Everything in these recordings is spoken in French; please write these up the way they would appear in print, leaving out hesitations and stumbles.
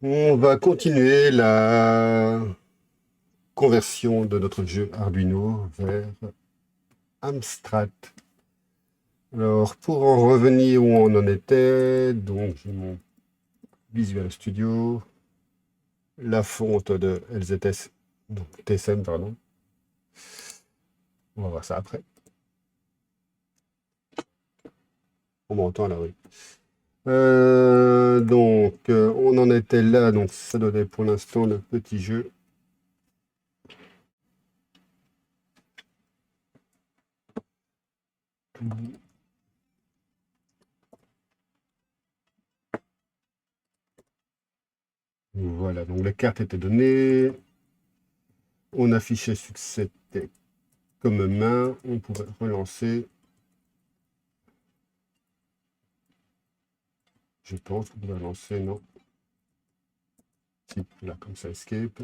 On va continuer la conversion de notre jeu Arduino vers Amstrad. Alors, pour en revenir où on en était, donc j'ai mon Visual Studio, la fonte de LZS, donc TSM, pardon. On va voir ça après. On m'entend là, oui. On en était là, donc ça donnait pour l'instant le petit jeu. Voilà, donc les cartes étaient données. On affichait ce que c'était comme main. On pouvait relancer. Je pense qu'on pouvait relancer, non. Si, là, comme ça, escape.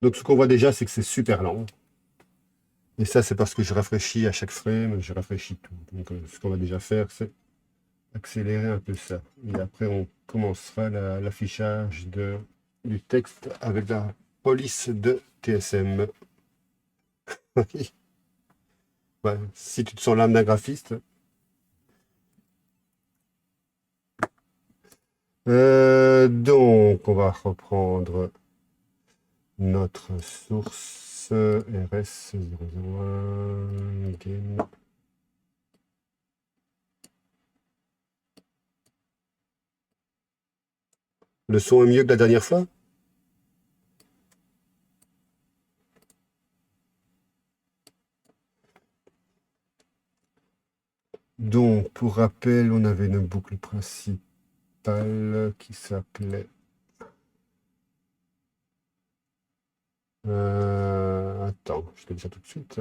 Donc ce qu'on voit déjà, c'est que c'est super lent. Et ça, c'est parce que je rafraîchis à chaque frame, je rafraîchis tout. Donc ce qu'on va déjà faire, c'est accélérer un peu ça. Et après, on commencera l'affichage du texte avec la police de TSM. Ouais, si tu te sens l'âme d'un graphiste. Donc, on va reprendre notre source RS001 game. Le son est mieux que la dernière fois? Donc, pour rappel, on avait une boucle principale qui s'appelait... attends, je te dis ça tout de suite.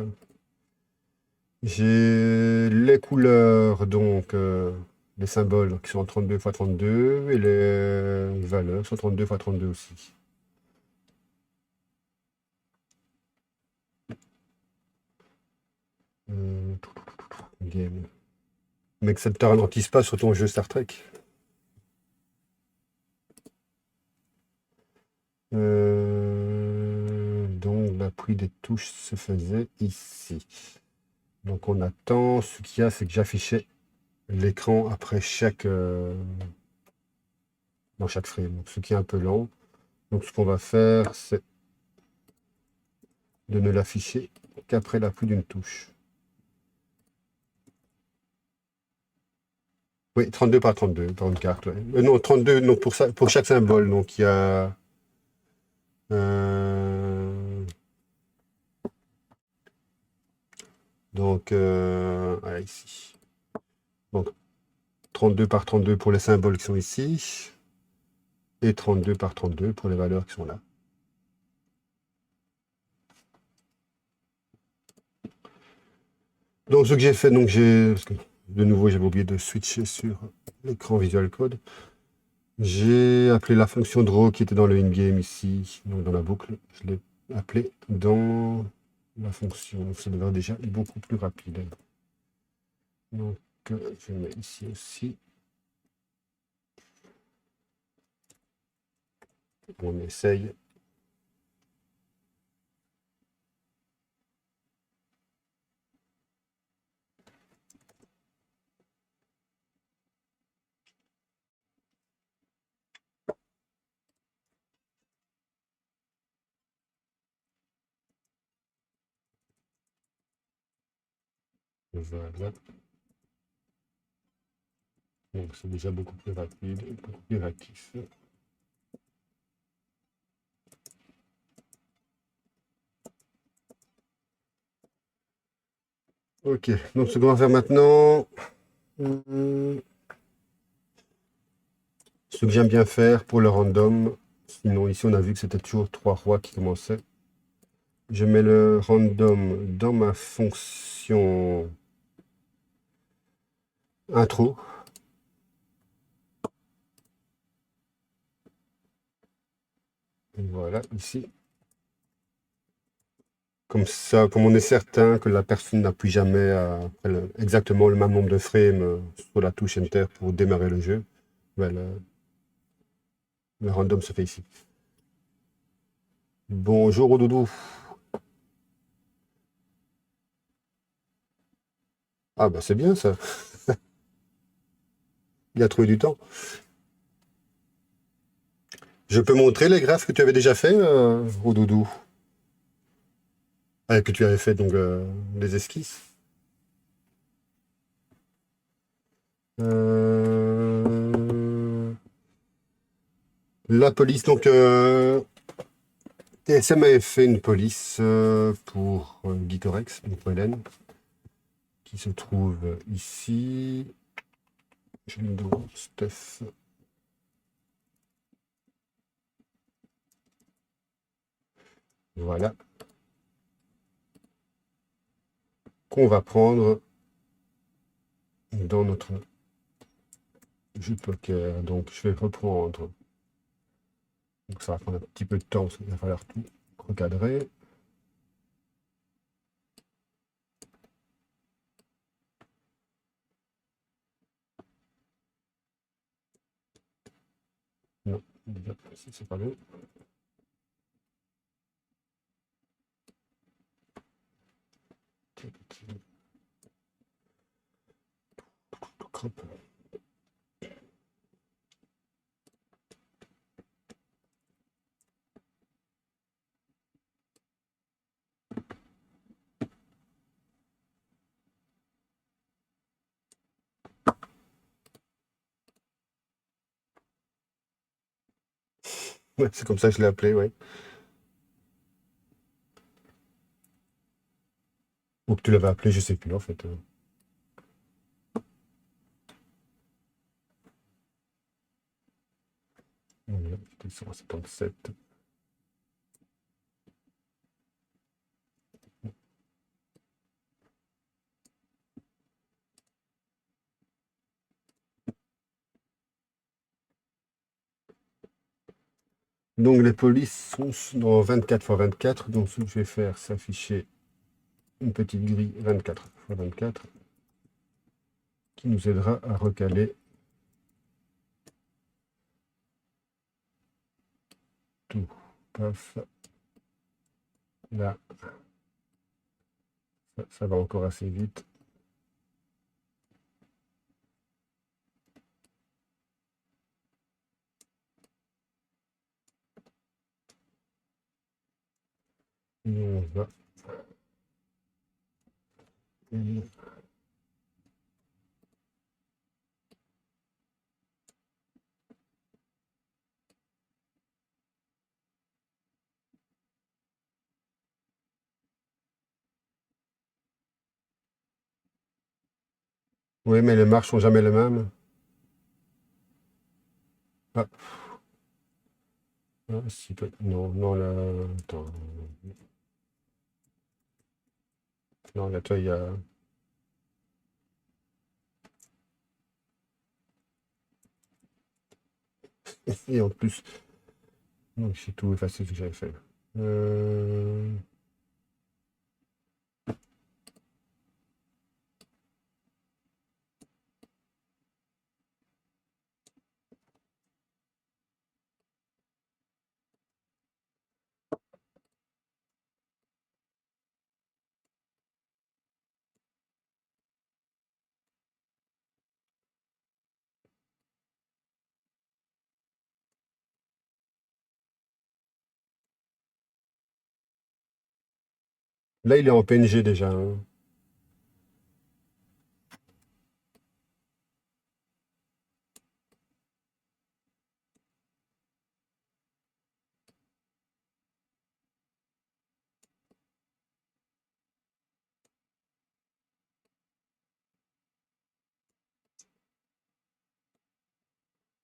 J'ai les couleurs, donc les symboles qui sont en 32 x 32 et les valeurs sont 32 x 32 aussi. Game. Mais que ça ne te ralentisse pas sur ton jeu Star Trek. Donc la prise des touches se faisait ici. Donc on attend. Ce qu'il y a, c'est que j'affichais l'écran après dans chaque frame. Donc, ce qui est un peu lent. Donc ce qu'on va faire, c'est de ne l'afficher qu'après l'appui d'une touche. Oui, 32 par 32 par une carte. Ouais. Non, 32 non, pour ça, pour chaque symbole. Donc il y a voilà, ici. Donc 32 par 32 pour les symboles qui sont ici. Et 32 par 32 pour les valeurs qui sont là. Donc ce que j'ai fait, donc parce que de nouveau j'avais oublié de switcher sur l'écran Visual Code. J'ai appelé la fonction draw qui était dans le in-game ici, donc dans la boucle. Je l'ai appelé dans la fonction. Ça devrait déjà être beaucoup plus rapide. Donc je le mets ici aussi. On essaye. Voilà. Donc c'est déjà beaucoup plus rapide et beaucoup plus réactif. Ok, donc ce qu'on va faire maintenant, ce que j'aime bien faire pour le random, sinon ici on a vu que c'était toujours 3 rois qui commençaient. Je mets le random dans ma fonction intro. Voilà, ici. Comme ça, comme on est certain que la personne n'appuie jamais exactement le même nombre de frames sur la touche Enter pour démarrer le jeu, ben, le random se fait ici. Bonjour Doudou. Ah bah c'est bien ça. Il a trouvé du temps. Je peux montrer les graphes que tu avais déjà fait au Doudou. Ah, que tu avais fait donc les esquisses. Euh, La police, donc TSM avait fait une police pour Geekorex, donc pour Hélène, qui se trouve ici. Je lui donne Steph. Voilà. Qu'on va prendre dans notre jeu de poker. Donc je vais reprendre. Donc ça va prendre un petit peu de temps parce qu'il va falloir tout recadrer. Non, déjà, c'est pas bon. Ouais, c'est comme ça que je l'ai appelé, ouais. Ou que tu l'avais appelé, je sais plus en fait. Voilà, c'était 177. Donc les polices sont dans 24 x 24. Donc ce que je vais faire, c'est afficher une petite grille 24 x 24 qui nous aidera à recaler tout. Paf. Là, ça va encore assez vite. Et on va. Oui, mais les marches sont jamais les mêmes. Ah, ah, si, non, non, là, attends. Non, là, toi, il y a. Et en plus, donc c'est tout effacé ce que j'avais fait. Euh, Là, il est en PNG déjà, hein.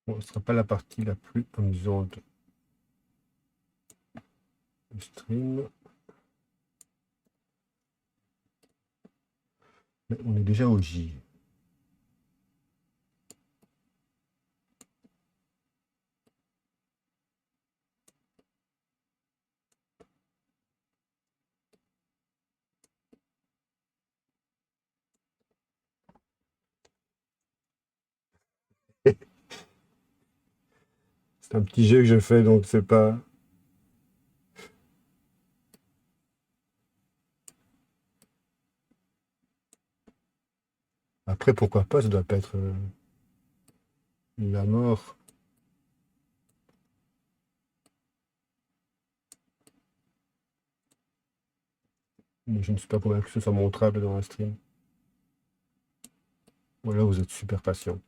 Bon, ce ne sera pas la partie la plus amusante du stream. Mais on est déjà au J. C'est un petit jeu que je fais, donc c'est pas... Après, pourquoi pas, ça doit pas être la mort. Mais je ne suis pas convaincu que ce soit montrable dans un stream. Voilà, vous êtes super patient.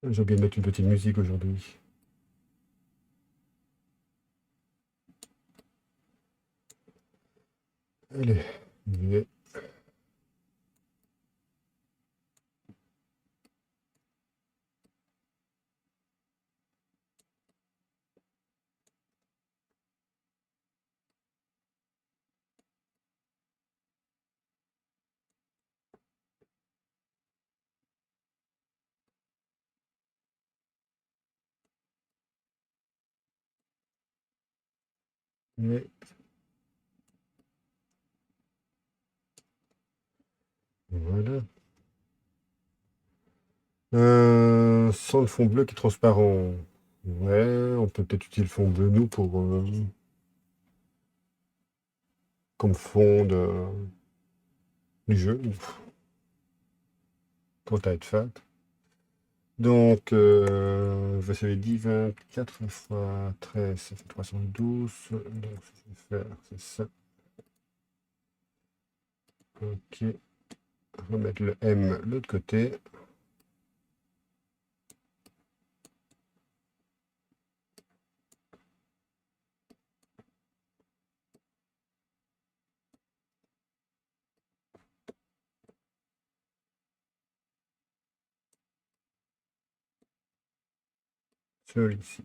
J'ai oublié de mettre une petite musique aujourd'hui. Allez, j'y vais. Et voilà. Sans le fond bleu qui est transparent. Ouais, on peut peut-être utiliser le fond bleu, nous, pour comme fond du jeu. Quant à être fat. Donc, je l'ai dit, 24 fois 13, ça fait 312. Donc, ça fait faire, c'est ça. Ok. On va mettre le M de l'autre côté. Celui-ci.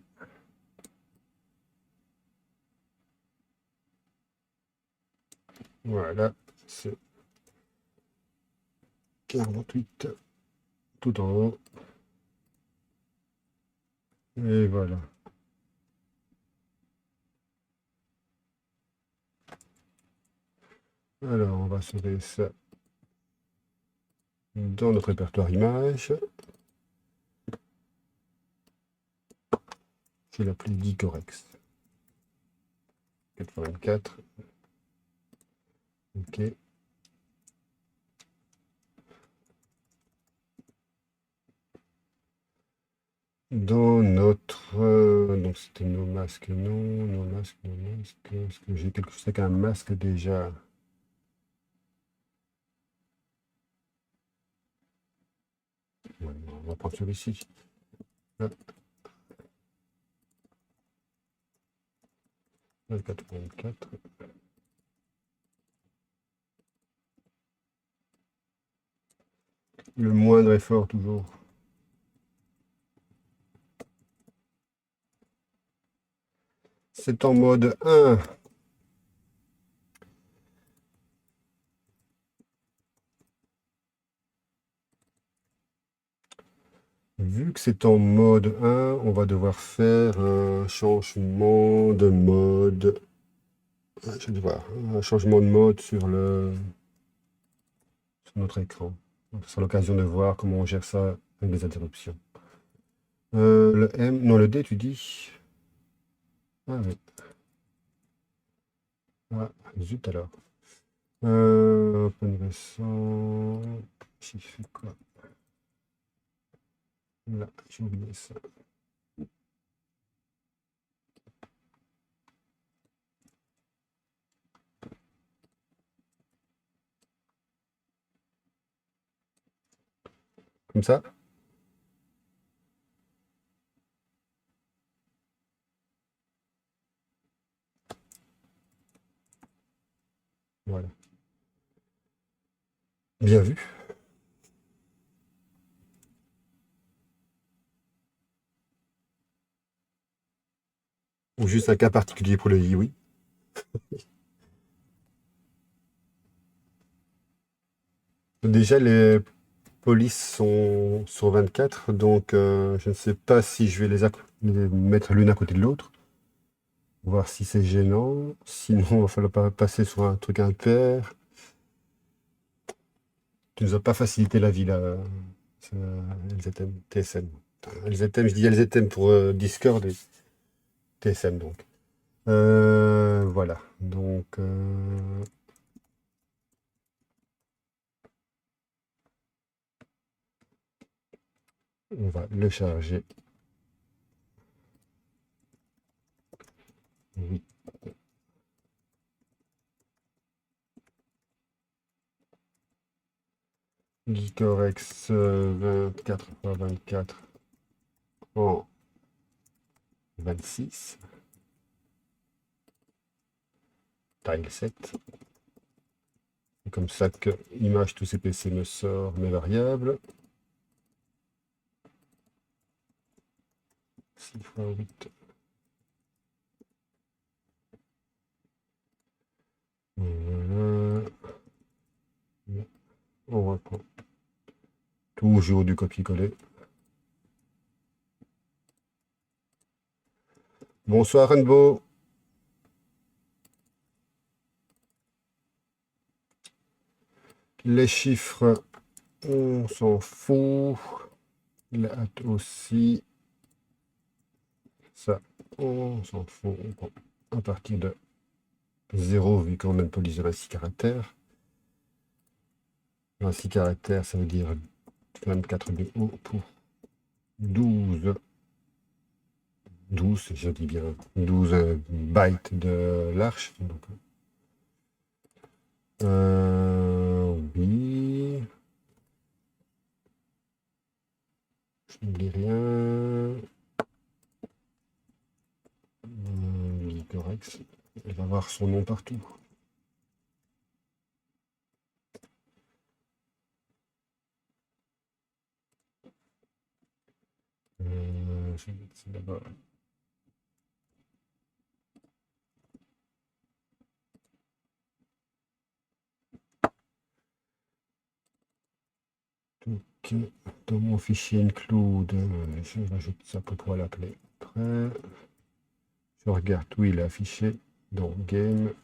Voilà, c'est 48 tout en haut. Et voilà. Alors, on va sauver ça dans notre répertoire images. Je vais l'appeler Dicorex. 84. Ok. Dans notre... donc c'était nos masques, non. Nos masques, nos masques. Est-ce que j'ai quelque chose avec un masque déjà? Ouais, on va prendre celui-ci. Là, 84. Le moindre effort toujours. C'est en mode 1. Vu que c'est en mode 1, on va devoir faire un changement de mode. Je vais voir, un changement de mode sur notre écran. Donc, ce sera l'occasion de voir comment on gère ça avec les interruptions. Le M, non, le D, tu dis? Ah oui. Ah, zut alors. Open récent. J'ai fait quoi? Là, j'ai oublié ça. Comme ça? Voilà. Bien vu. Ou juste un cas particulier pour le oui. Déjà, les polices sont sur 24, donc je ne sais pas si je vais les mettre l'une à côté de l'autre, voir si c'est gênant. Sinon, il va falloir passer sur un truc impair. Tu nous as pas facilité la vie là, ça, LZM, TSM. Putain, LZM, je dis LZM pour Discord et TSM donc. Voilà, donc on va le charger. Oui. Geekorex 24 x 24 en 26. Tile 7. C'est comme ça que image tout CPC me sort mes variables. 6 x 8. Voilà. On reprend. Toujours du copier-coller. Bonsoir Rainbow. Les chiffres, on s'en fout. La hâte aussi. Ça, on s'en fout. On prend à partir de 0, vu qu'on a une police de 26 caractères. 26 caractères, ça veut dire 24 de haut pour 12. 12, je dis bien 12 bytes de l'arche. Oui. Je n'oublie rien. Licorex. Elle va voir son nom partout. C'est d'abord. Donc, dans mon fichier include, je rajoute ça pour pouvoir l'appeler. Après, je regarde où il est affiché dans Game.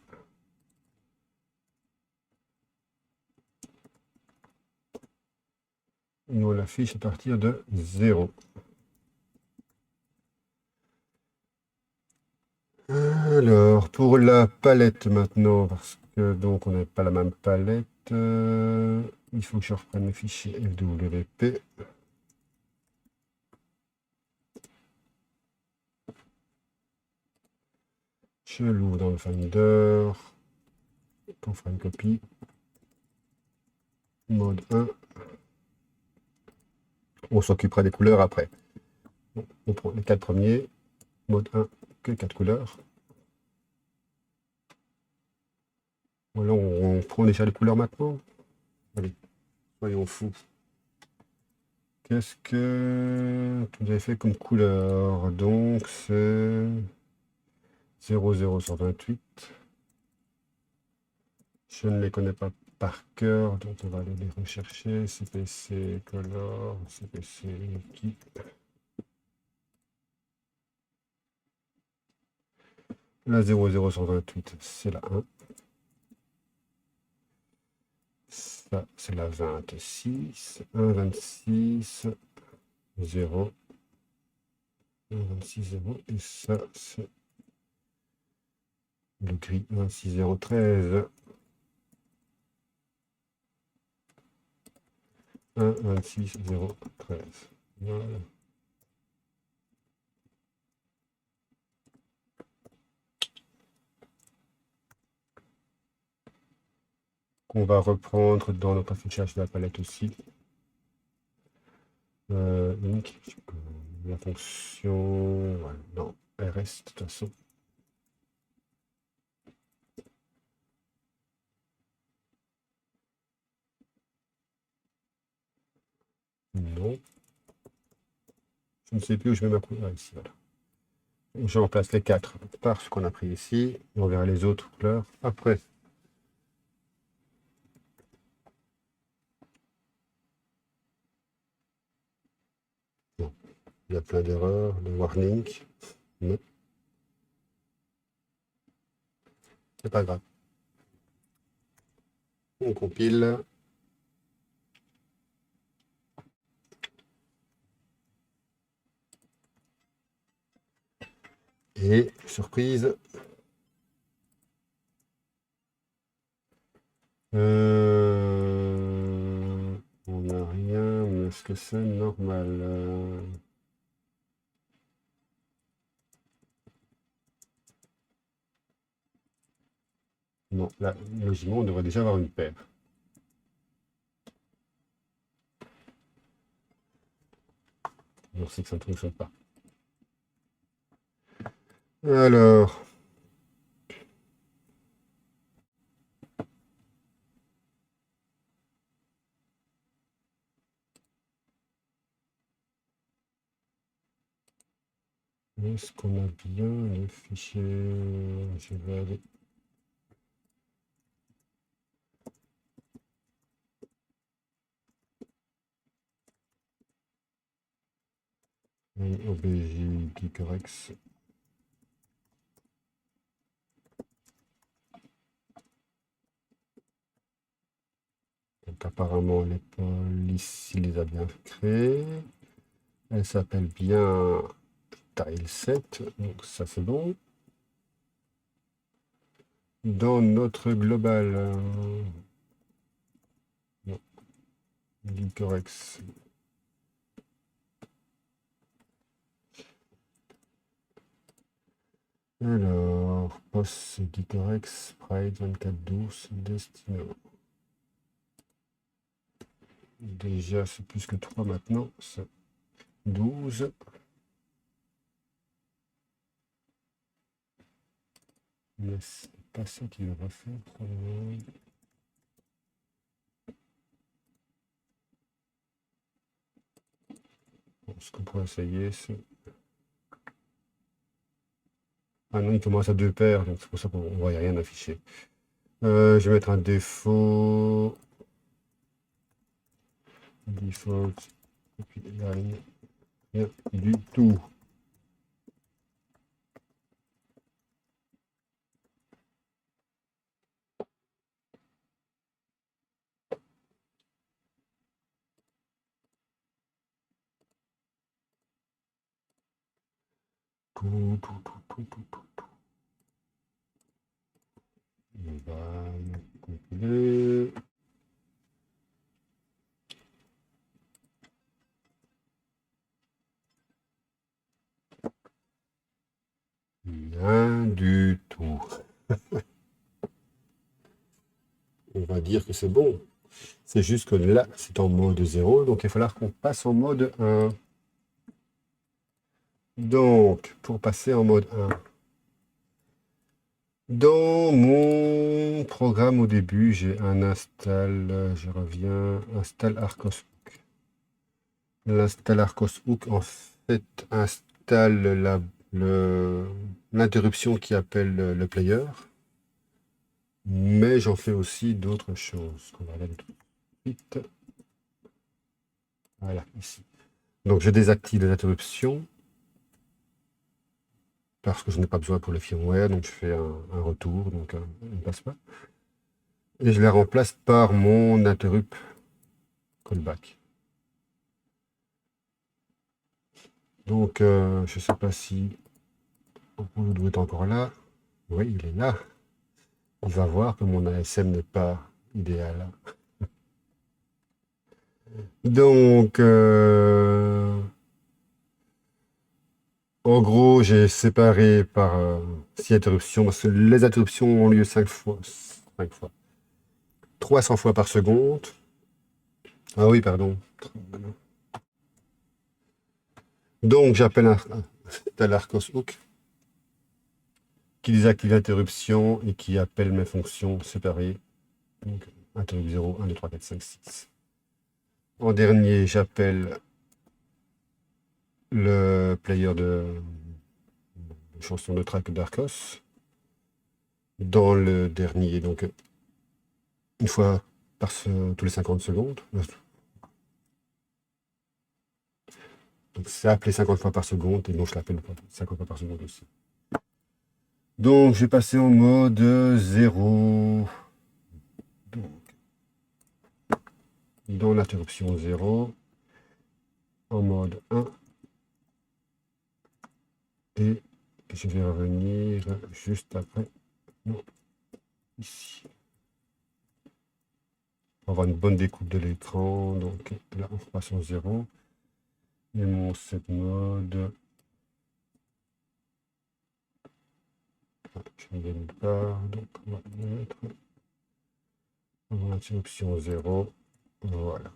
Et on l'affiche à partir de 0. Alors, pour la palette maintenant, parce que donc on n'a pas la même palette, il faut que je reprenne le fichier FWP. Je l'ouvre dans le Finder pour faire une copie. Mode 1. On s'occupera des couleurs après. On prend les 4 premiers. Mode 1, que 4 couleurs. Voilà, on prend déjà les couleurs maintenant. Allez, soyons fous. Qu'est-ce que vous avez fait comme couleur? Donc c'est 00128. Je ne les connais pas par cœur, donc on va aller les rechercher. CPC Color, CPC qui. La 00128, c'est la 1. Ça, c'est la 26. 1,26, 0. 1,26, 0. Et ça, c'est le gris 1,6013. 1,26,013. Voilà. Qu'on va reprendre dans notre affichage de la palette aussi. Link, la fonction, ouais, non, RS de toute façon. Non. Je ne sais plus où je mets ma couleur. Ici, voilà. Je remplace les 4 par ce qu'on a pris ici. Et on verra les autres couleurs après. y a plein d'erreurs, de warning. Mais c'est pas grave. On compile. Et surprise. On n'a rien, mais est-ce que c'est normal? Non, là, logiquement, on devrait déjà avoir une paire. On sait que ça ne fonctionne pas. Alors, est-ce qu'on a bien le fichier? Je vais aller. OBJ Geekorex. Donc apparemment les polices, il les a bien créées. Elle s'appelle bien Tile7, donc ça c'est bon. Dans notre global, non, Geekorex. Alors, post Geekorex, Sprite 2412, Destino. Déjà, c'est plus que 3 maintenant, c'est 12. Mais c'est pas ça qu'il va faire. Bon, ce qu'on pourrait essayer, c'est... Ah non, il commence à 2 paires, donc c'est pour ça qu'on ne voit rien afficher. Je vais mettre un défaut. Default. Copy line. Rien du tout. On va compiler. Rien du tout. On va dire que c'est bon. C'est juste que là, c'est en mode 0, donc il va falloir qu'on passe en mode 1. Donc, pour passer en mode 1, dans mon programme au début, j'ai un install, je reviens, install Arcoshook. L'install Arcoshook, en fait, installe l'interruption qui appelle le player. Mais j'en fais aussi d'autres choses. On va aller tout de suite. Voilà, ici. Donc je désactive les interruptions parce que je n'ai pas besoin pour le firmware. Donc je fais un retour, donc un passe pas. Et je les remplace par mon interrupt callback. Donc je ne sais pas si vous doit être encore là. Oui, il est là. On va voir que mon ASM n'est pas idéal. Donc en gros, j'ai séparé par 6 interruptions, parce que les interruptions ont lieu 5 fois. 300 fois par seconde. Ah oui, pardon. Donc, j'appelle un Arcoshook qui désactive l'interruption et qui appelle mes fonctions séparées. Donc, interrupt 0, 1, 2, 3, 4, 5, 6. En dernier, j'appelle le player de chanson de track d'Arcos. Dans le dernier, donc une fois tous les 50 secondes. Donc c'est appelé 50 fois par seconde, et donc je l'appelle 50 fois par seconde aussi. Donc je vais passer en mode 0. Donc, dans l'interruption 0, en mode 1. Et je vais revenir juste après. Non, ici. On va avoir une bonne découpe de l'écran. Donc là, on passe en 0. Et mon set mode. Je ne gagne pas. Donc on va mettre en interruption 0. Voilà.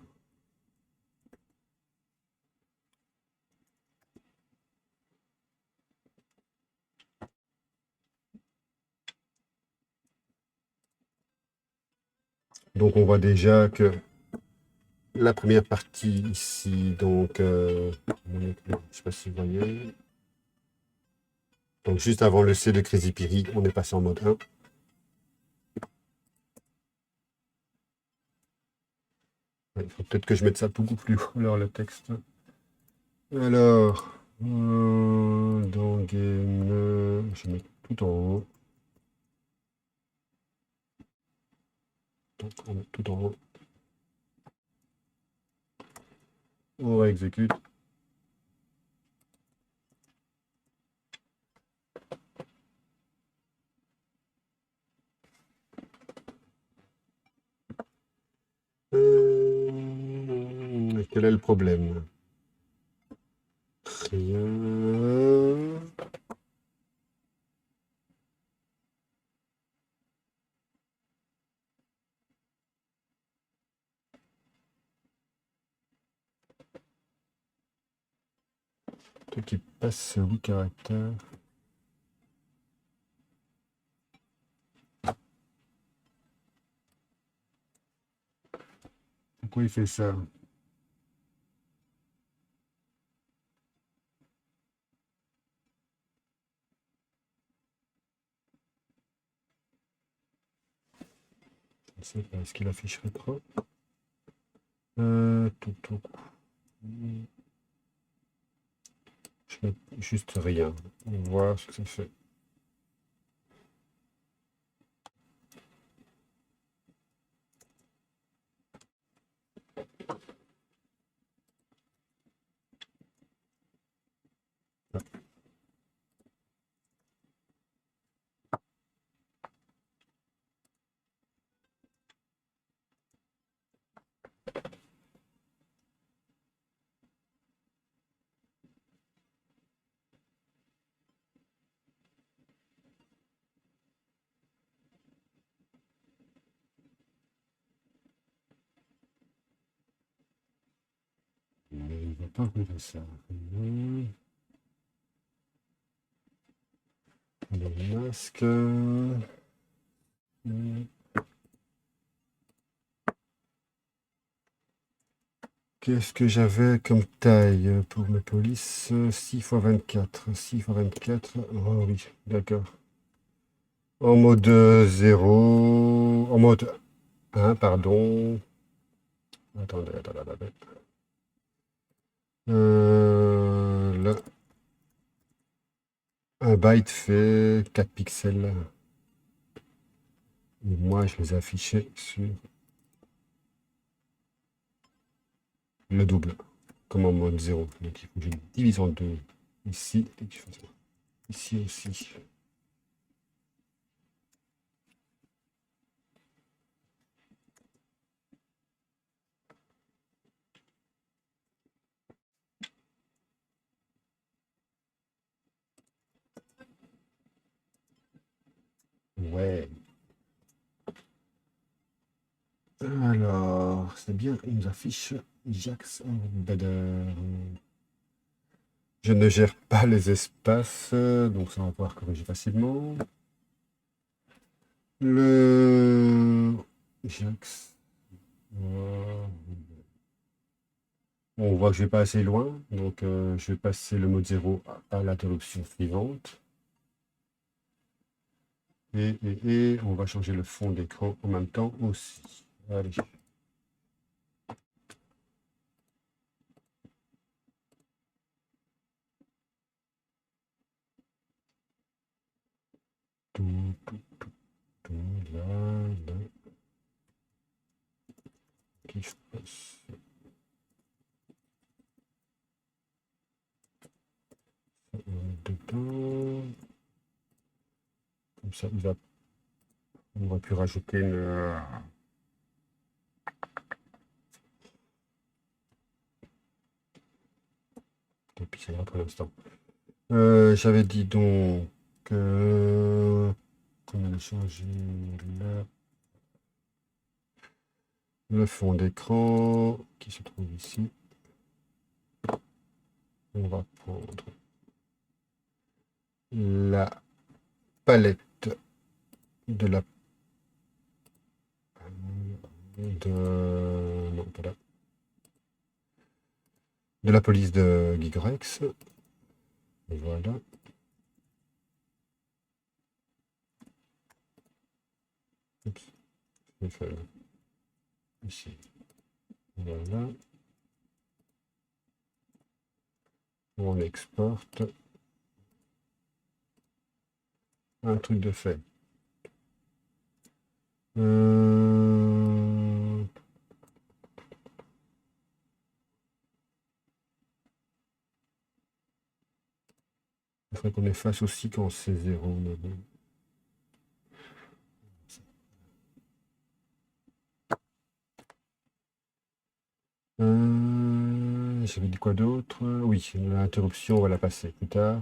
Donc on voit déjà que la première partie ici, donc, je ne sais pas si vous voyez. Donc juste avant le C de Crazy Piri, on est passé en mode 1. Il faut peut-être que je mette ça beaucoup plus haut, alors le texte. Alors, dans Game, je mets tout en haut. Donc on met tout en haut. On va exécute. Quel est le problème? Rien. Toi qui passe 8 caractères. Pourquoi il fait ça? Je ne sais pas, est-ce qu'il afficherait trop? Tout. Je mets juste rien. On va voir ce que ça fait. Mais il ne va pas regarder ça. Le masque. Qu'est-ce que j'avais comme taille pour mes polices? 6 x 24. 6 x 24. Oh oui, d'accord. En mode 0. En mode 1, pardon. Attendez. Là. Un byte fait 4 pixels. Et moi, je les ai affichés sur le double, comme en mode 0. Donc il faut que je divise en deux. Ici, et que je fasse ça. Ici aussi. Ouais. Alors, c'est bien, il nous affiche Jax Bader. Je ne gère pas les espaces, donc ça on va pouvoir corriger facilement. Le Jax. On voit que je vais pas assez loin, donc je vais passer le mode 0 à l'interruption suivante. Et on va changer le fond d'écran en même temps aussi. Allez. là, là. Qui se passe? Ça, on va mettre dedans. Comme ça, on aurait pu rajouter une. Et puis ça ira pour l'instant. J'avais dit donc qu'on allait changer là, le fond d'écran qui se trouve ici. On va prendre la palette de la non, pas là. De la police de Gigorex. Voilà. Oups, c'est fait là. Ici. Voilà. On exporte un truc de fait. Il faudrait qu'on efface aussi quand c'est 0. J'avais dit quoi d'autre? Oui, l'interruption, on va la passer plus tard.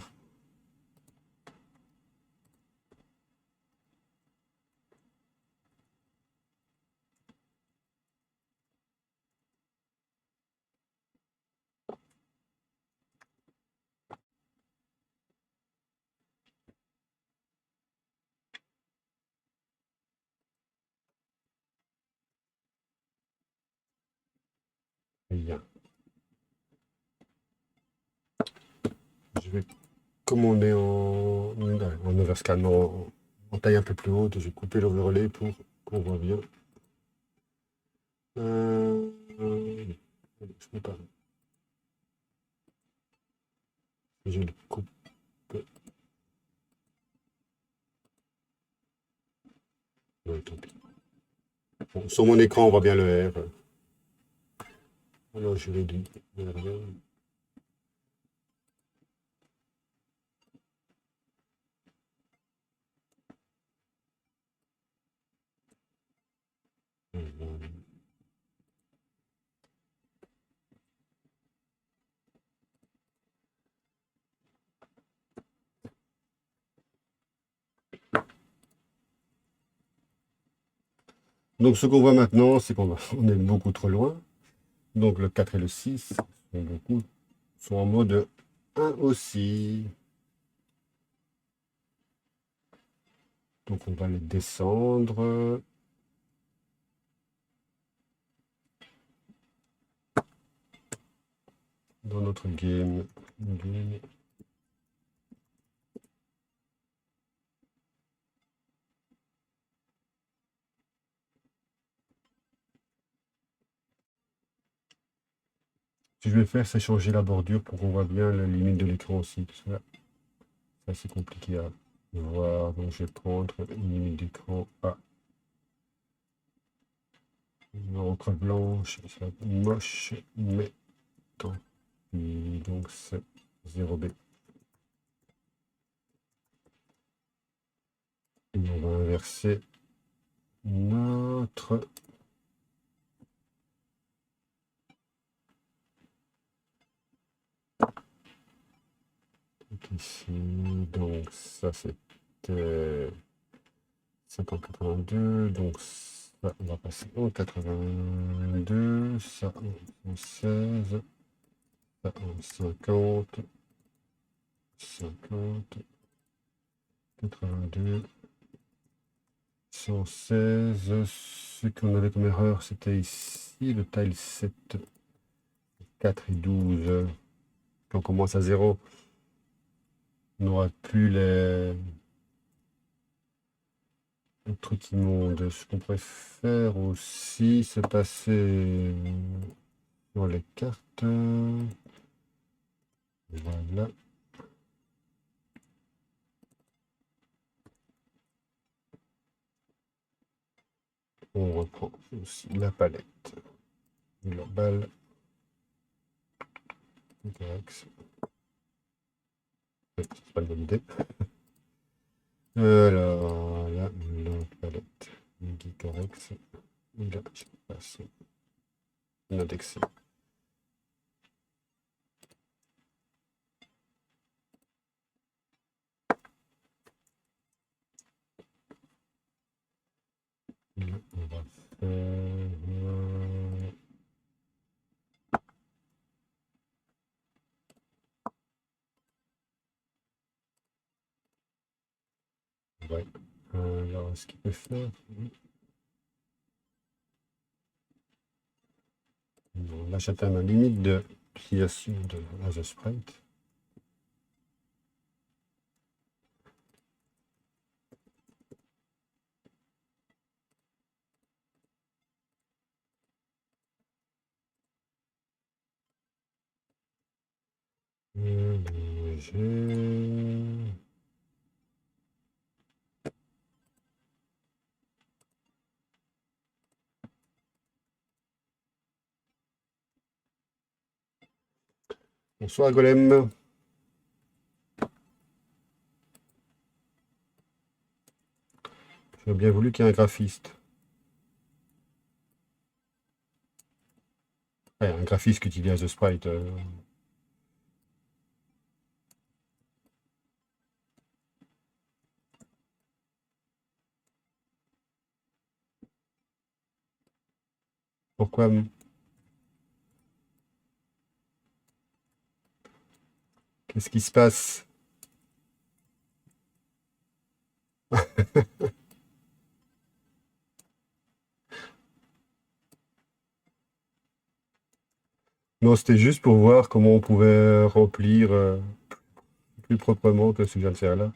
Bien. Je vais commander en overscan, en taille un peu plus haute. Je vais couper l'overlay pour qu'on voit bien. Je peux pas. Je le coupe. Ouais, tant pis. Bon, sur mon écran, on voit bien le R. Alors, je l'ai dit. Donc, ce qu'on voit maintenant, c'est qu'on est beaucoup trop loin. Donc, le 4 et le 6 sont en mode 1 aussi. Donc, on va les descendre. Dans notre game. Ce que je vais faire, c'est changer la bordure pour qu'on voit bien la limite de l'écran aussi. Parce que là, c'est assez compliqué à voir. Donc, je vais prendre une limite d'écran à une encre blanche. C'est moche, mais tant pis. Donc, c'est 0B. Et on va inverser notre ici. Donc, ça, c'était 50-82. Donc, ça, on va passer en 82. Ça, en 16. Ça, en 50. 50. 82. 116. Ce qu'on avait comme erreur, c'était ici, le tile 7, 4 et 12. Quand on commence à 0, on n'aura plus les trucs immondes. Ce qu'on pourrait faire aussi, c'est passer sur les cartes. Voilà. reprend aussi la palette globale. Geekorex. C'est pas une bonne idée. Alors, là, la palette Geekorex. Et là, je passe l'indexer. Là, on va faire... Ouais. Alors, ce qu'il peut faire... Là, j'atteins ma limite de pliation de Azo Sprite. Bonsoir Golem. J'aurais bien voulu qu'il y ait un graphiste. Ouais, un graphiste qui utilise The Sprite. Pourquoi? Qu'est-ce qui se passe? Non, c'était juste pour voir comment on pouvait remplir plus proprement que ce que je viens de faire là.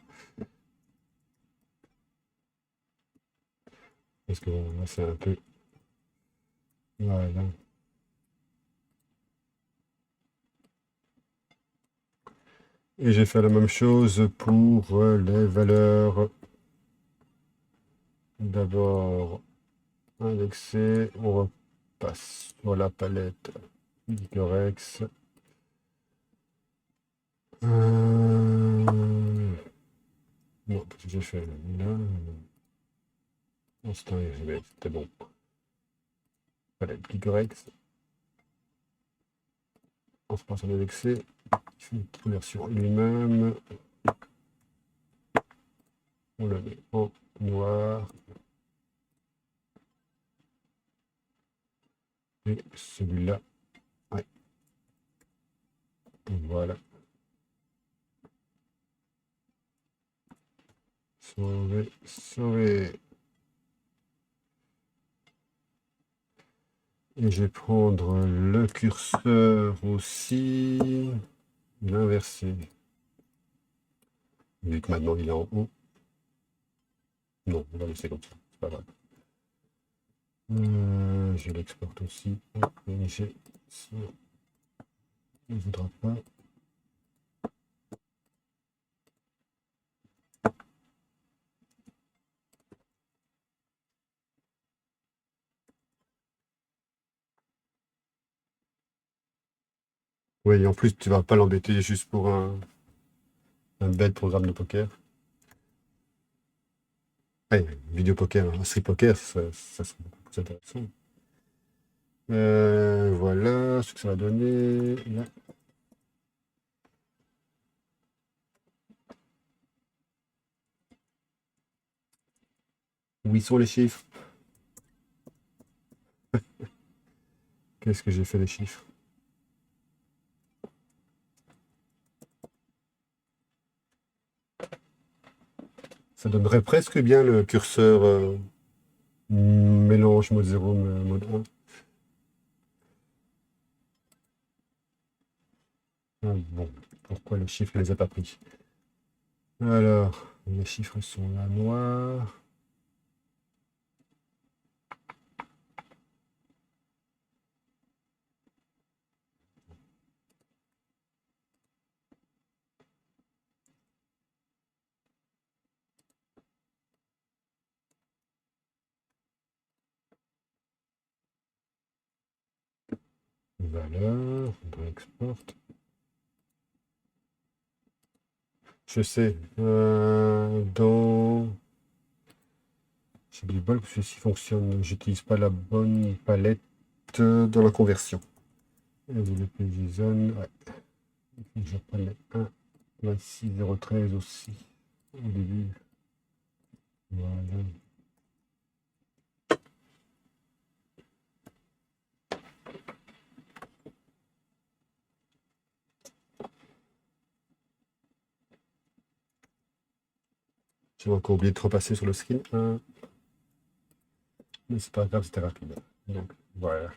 Parce que bon, là, c'est un peu... Voilà. Et j'ai fait la même chose pour les valeurs. D'abord, indexer. On repasse sur la palette Geekorex. Non, qu'est-ce que j'ai fait là? Instant RGB, c'était bon. Palette Geekorex. On se passe à indexer. Il fait une petite conversion lui-même. On le met en noir. Et celui-là. Ouais. Voilà. Sauver, sauver. Et je vais prendre le curseur aussi. L'inverser. Vu que maintenant il est en haut. Non, on va laisser comme ça. C'est pas grave. Je l'exporte aussi. Vérifier. Ça ne voudra pas. Oui, en plus, tu vas pas l'embêter juste pour un bête programme de poker. Ouais, vidéo poker, un street poker, ça serait beaucoup plus intéressant. Voilà ce que ça va donner. Là. Où ils sont les chiffres? Qu'est-ce que j'ai fait les chiffres? Ça donnerait presque bien le curseur mélange mode 0, mode 1. Ah, bon, pourquoi les chiffres, je les ai pas pris? Alors, les chiffres sont là, noirs. Valeur, on export. Je sais. J'ai du bol que ceci fonctionne. J'utilise pas la bonne palette dans la conversion. Et vous le JSON. Ouais. Je prenais un 26013 aussi au début. Voilà. J'ai encore oublié de repasser sur le skin 1. Mais c'est pas grave, c'était rapide. Donc voilà.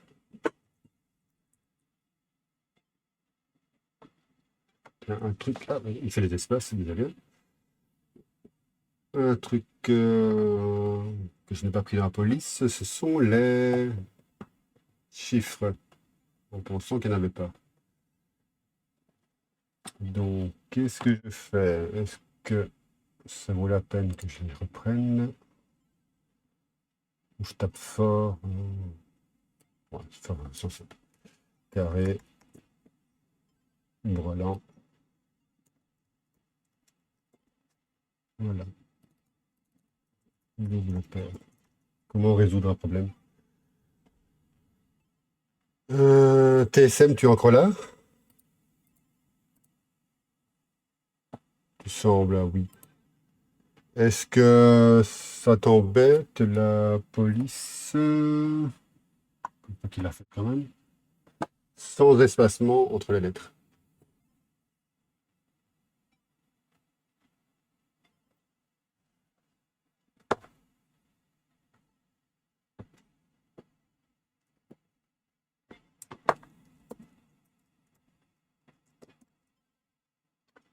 Un truc. Ah, il fait les espaces, c'est déjà bien. Un truc que je n'ai pas pris dans la police, ce sont les chiffres. En pensant qu'il n'y en avait pas. Donc, qu'est-ce que je fais? Est-ce que ça vaut la peine que je les reprenne? Ou je tape fort? Ouais, fort, carré, brelan. Voilà. Double paire. Comment résoudre un problème? TSM, tu es encore là? Tu sembles, oui. Est-ce que ça t'embête, la police? Qu'il a fait quand même. Sans espacement entre les lettres.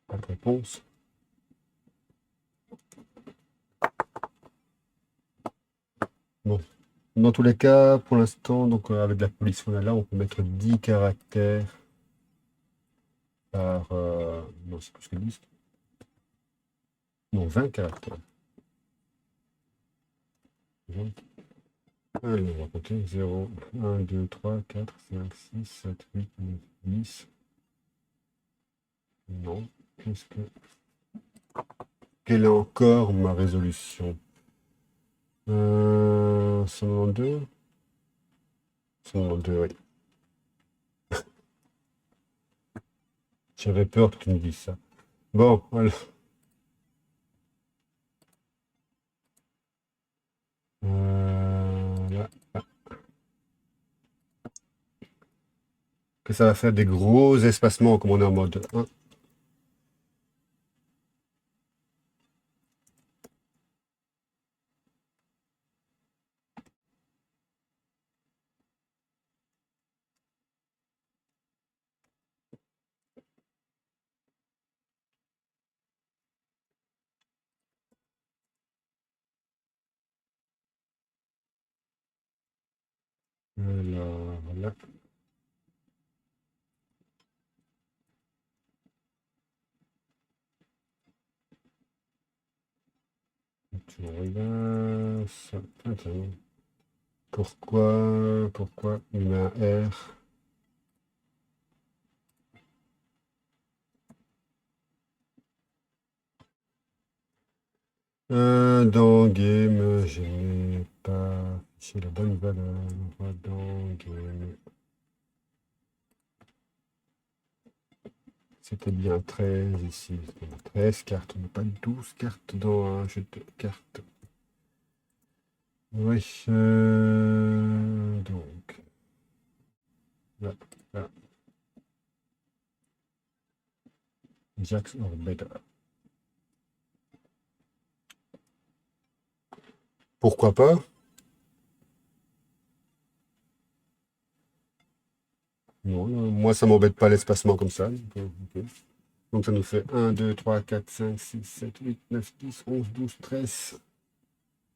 Pas de réponse. Bon. Dans tous les cas, pour l'instant, donc avec la police qu'on a là, on peut mettre 10 caractères par... non, c'est plus que 10. Non, 20 caractères. 20. Allez, on va compter 0, 1, 2, 3, 4, 5, 6, 7, 8, 9, 10. Non. Qu'est-ce que... Quelle est encore ma résolution? 192? 192, oui. J'avais peur que tu me dises ça. Bon, voilà. Là, là. Que ça va faire des gros espacements comme on est en mode 1. Alors, là. Tu regardes ça. Attends. Pourquoi il met un R? Dans Game, je n'ai pas affiché la bonne valeur. Dans Game. C'était bien 13 ici. 13 cartes. On n'a pas 12 cartes dans un jeu de cartes. Oui. Donc. Là. Là. Jax or better. Pourquoi pas? Non, moi ça m'embête pas l'espacement comme ça. Okay. Donc ça nous fait 1, 2, 3, 4, 5, 6, 7, 8, 9, 10, 11, 12, 13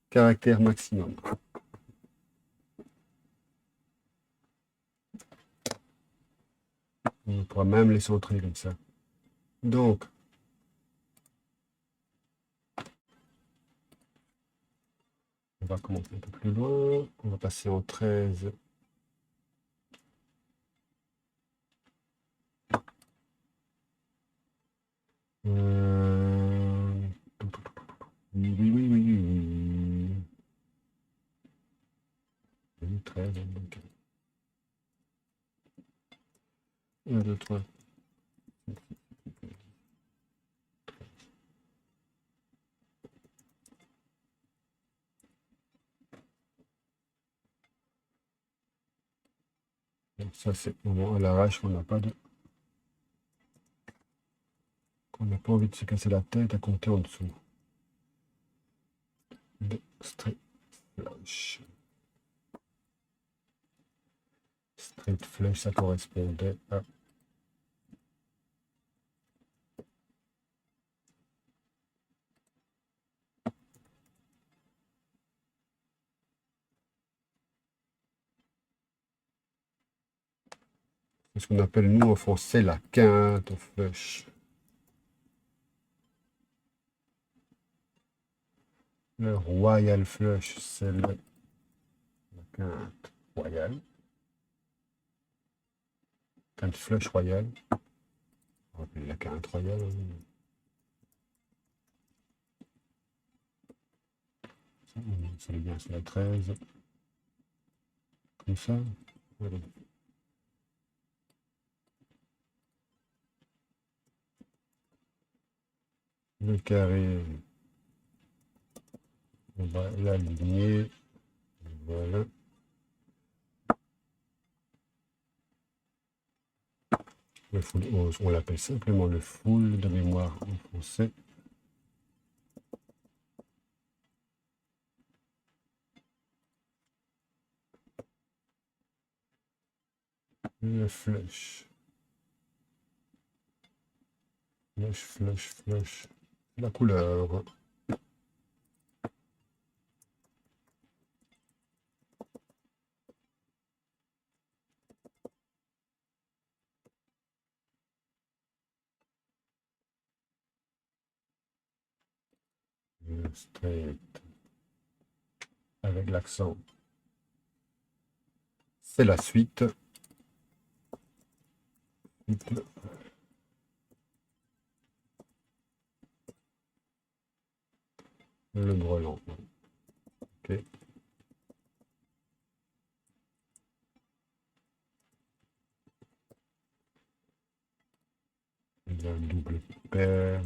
caractères maximum. On pourra même les centrer comme ça. Donc, on va commencer un peu plus loin. On va passer en 13. neutre. Donc ça, c'est vraiment à l'arrache qu'on n'a pas de... qu'on n'a pas envie de se casser la tête à compter en dessous. Le straight flush. Straight flush, ça correspondait à... C'est ce qu'on appelle, nous, en français, la quinte flush. Le royal flush, c'est la quinte royale. Quinte flush royale. On va appeler la quinte royale. Ça est bien sur la 13. Comme ça. Voilà. Le carré, on va l'aligner. Voilà. Le full, on l'appelle simplement le full de mémoire en français. Le flush. Flush, flush, flush. La couleur. Le straight. Avec l'accent. C'est la suite. Le brelan. Ok. Il y a un double paire.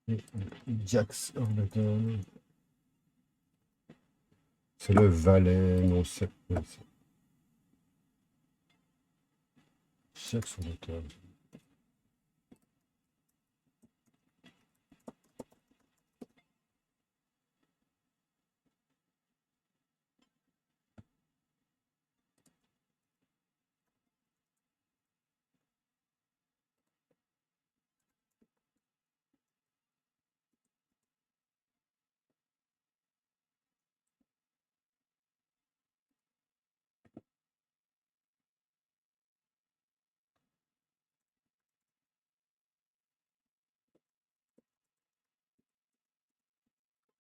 Et Jax Orbital. C'est le valet, non, c'est Jax Orbital.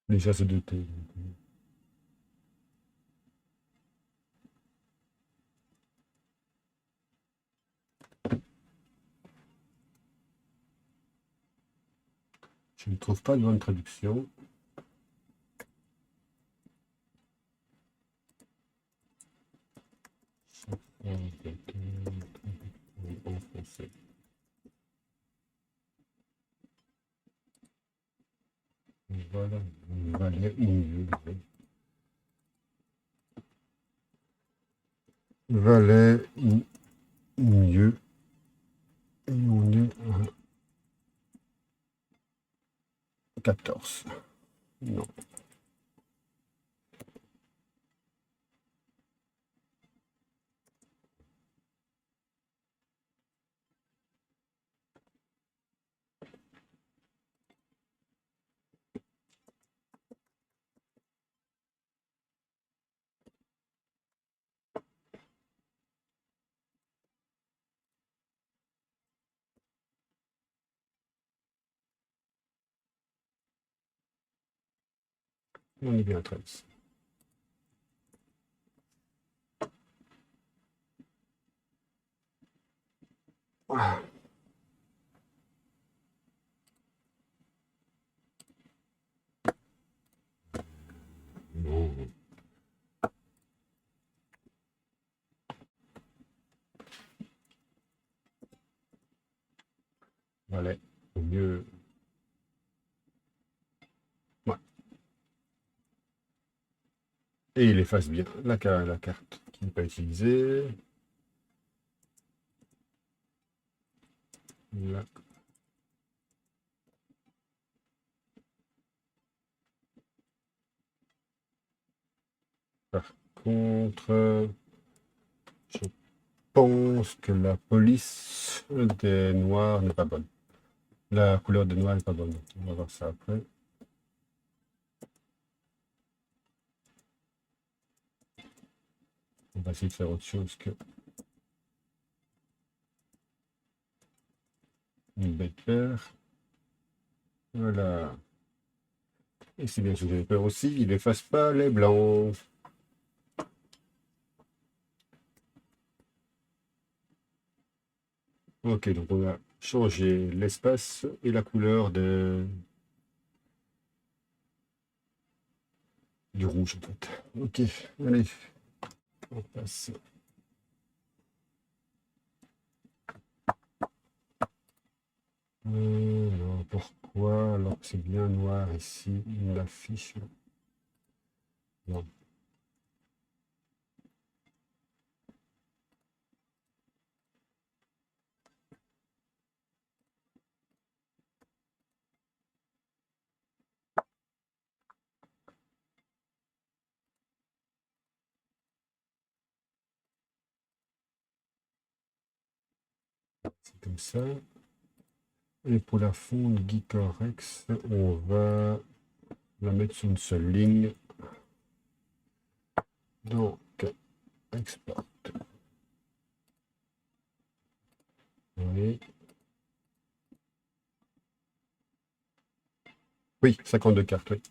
Déjà, c'est deux T. Je ne trouve pas de bonne traduction. En français. Voilà, valet mieux. Valet mieux. Et on est à 14. Non. On est bien à 13. Ah. Allez, au mieux. Ouais. Et il efface bien la carte qui n'est pas utilisée. Là. Par contre, je pense que la police des noirs n'est pas bonne. La couleur des noirs n'est pas bonne. On va voir ça après. On va essayer de faire autre chose que une bête paire. Voilà. Et c'est bien que j'ai peur aussi, il efface pas les blancs. Ok, donc on a changé l'espace et la couleur du rouge en fait. Ok, allez, on passe. Non, pourquoi alors que c'est bien noir ici, une affiche. Non. C'est comme ça. Et pour la fonte Geekorex, on va la mettre sur une seule ligne. Donc, export. Oui. Oui, 52 cartes, oui.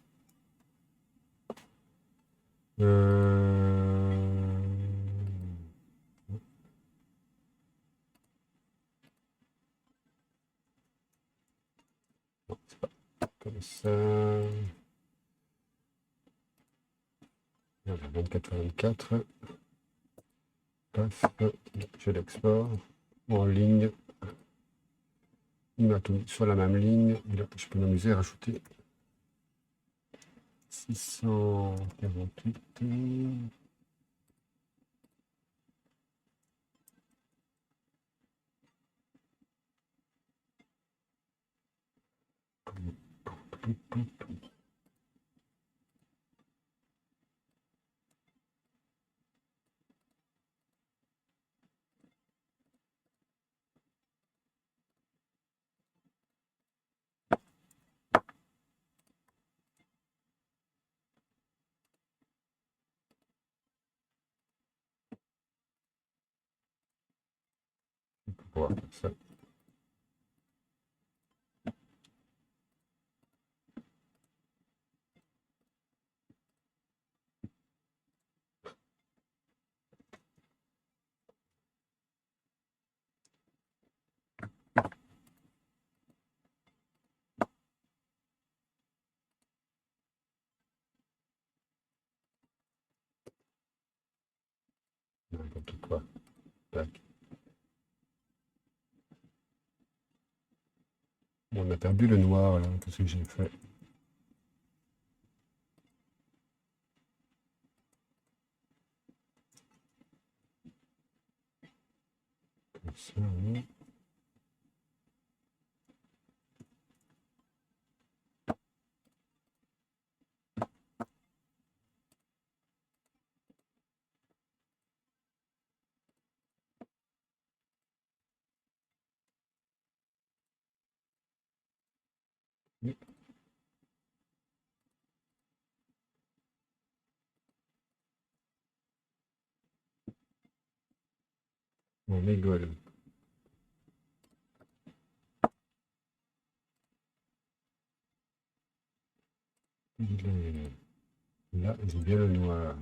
Non, c'est pas comme ça. Voilà, 24. Paf, je l'export en ligne. Il m'a tout mis sur la même ligne. Et là, je peux m'amuser à rajouter 648. Pour pouvoir faire ça. N'importe quoi. Tac. Bon, on a perdu le noir là. Qu'est-ce que j'ai fait? Comme ça, oui. On rigole. Il est là, j'ai bien le noir.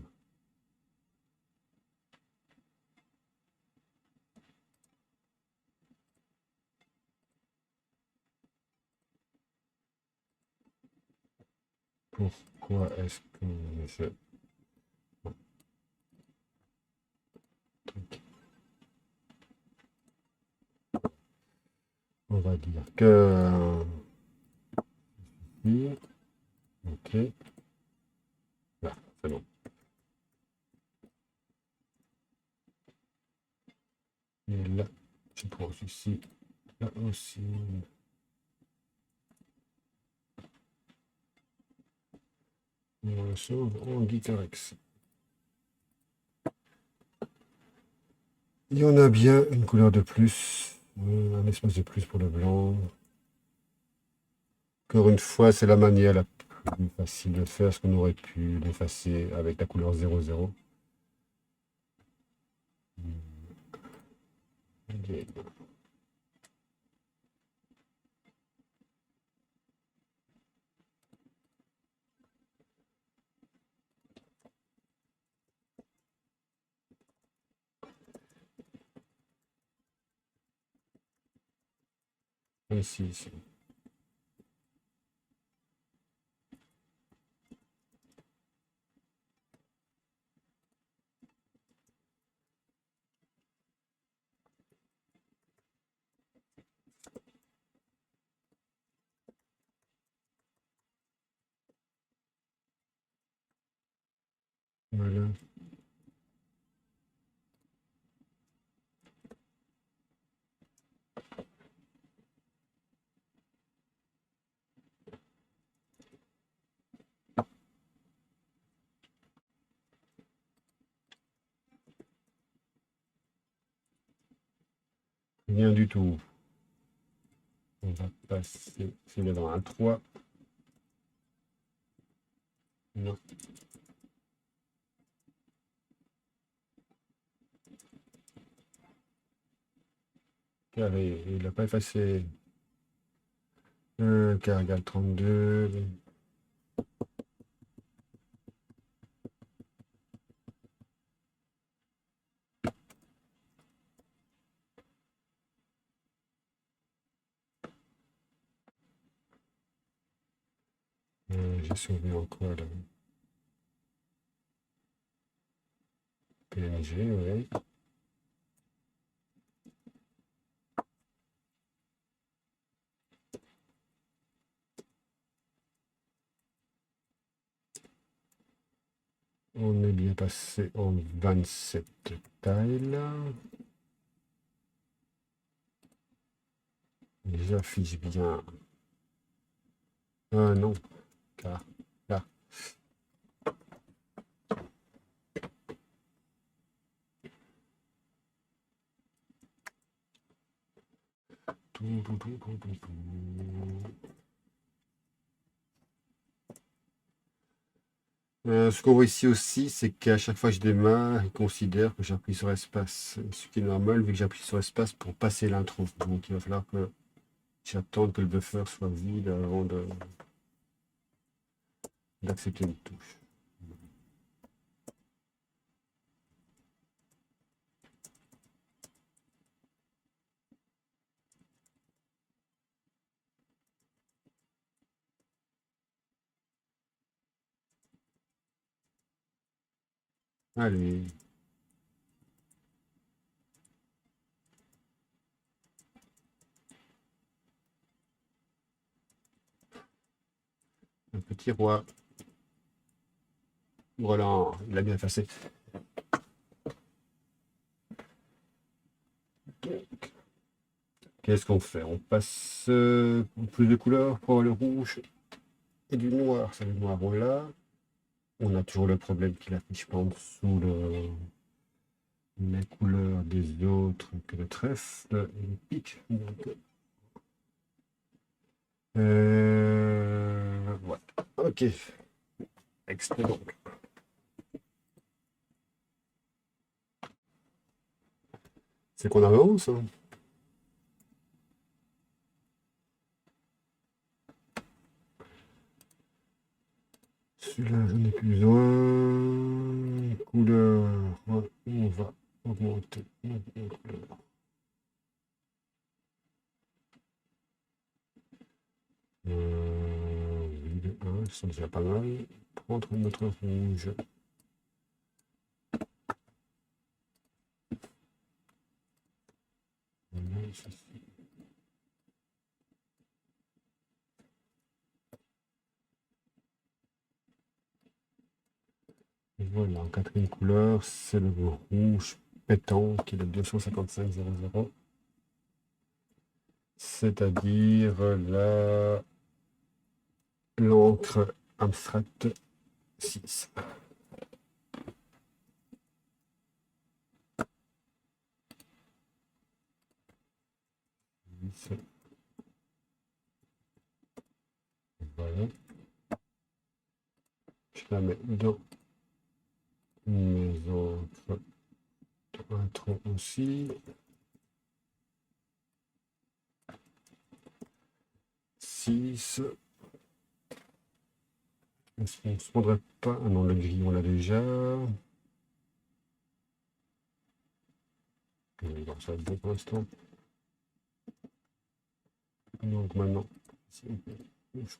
Pourquoi est-ce que je... On va dire que... ok. Là, c'est bon. Et là, je prends ici. Là aussi. On sauve en Guitarex. Il y en a bien une couleur de plus. Un espace de plus pour le blanc. Encore une fois, c'est la manière la plus facile de faire, ce qu'on aurait pu l'effacer avec la couleur 00. Okay. Ici. Voilà. Rien du tout. On va passer. C'est dans un 3. Non. Carré. Il n'a pas effacé. Carré égale 32. J'ai sauvé en quoi là? PNG, oui. On est bien passé en 27 tiles. J'affiche bien. Ah non, car là. Tout. Ce qu'on voit ici aussi, c'est qu'à chaque fois que je démarre, il considère que j'appuie sur espace. Ce qui est normal, vu que j'appuie sur espace pour passer l'intro. Donc il va falloir que j'attende que le buffer soit vide avant d'accepter une touche. Allez. Un petit roi. Voilà, il a bien effacé. Qu'est-ce qu'on fait? On passe plus de couleurs pour avoir le rouge et du noir. C'est le noir là. On a toujours le problème qu'il affiche pas en dessous les couleurs des autres que le trèfle et le pic. Donc, voilà. Ok. Extrait donc. C'est qu'on avance, hein. Celui-là, j'en ai plus besoin. Couleur, ouais, on va augmenter nos couleurs. Les 1 sont déjà pas mal. Prendre notre rouge. Voilà, en quatrième couleur, c'est le rouge pétant qui est le 25500, c'est-à-dire l'encre Amstrad 6. Voilà. Je la mets dans mes autres intros aussi. 6. Est-ce qu'on ne se prendrait pas? Ah non, le gris, on l'a déjà. Bon, ça va être bon pour l'instant. Donc maintenant,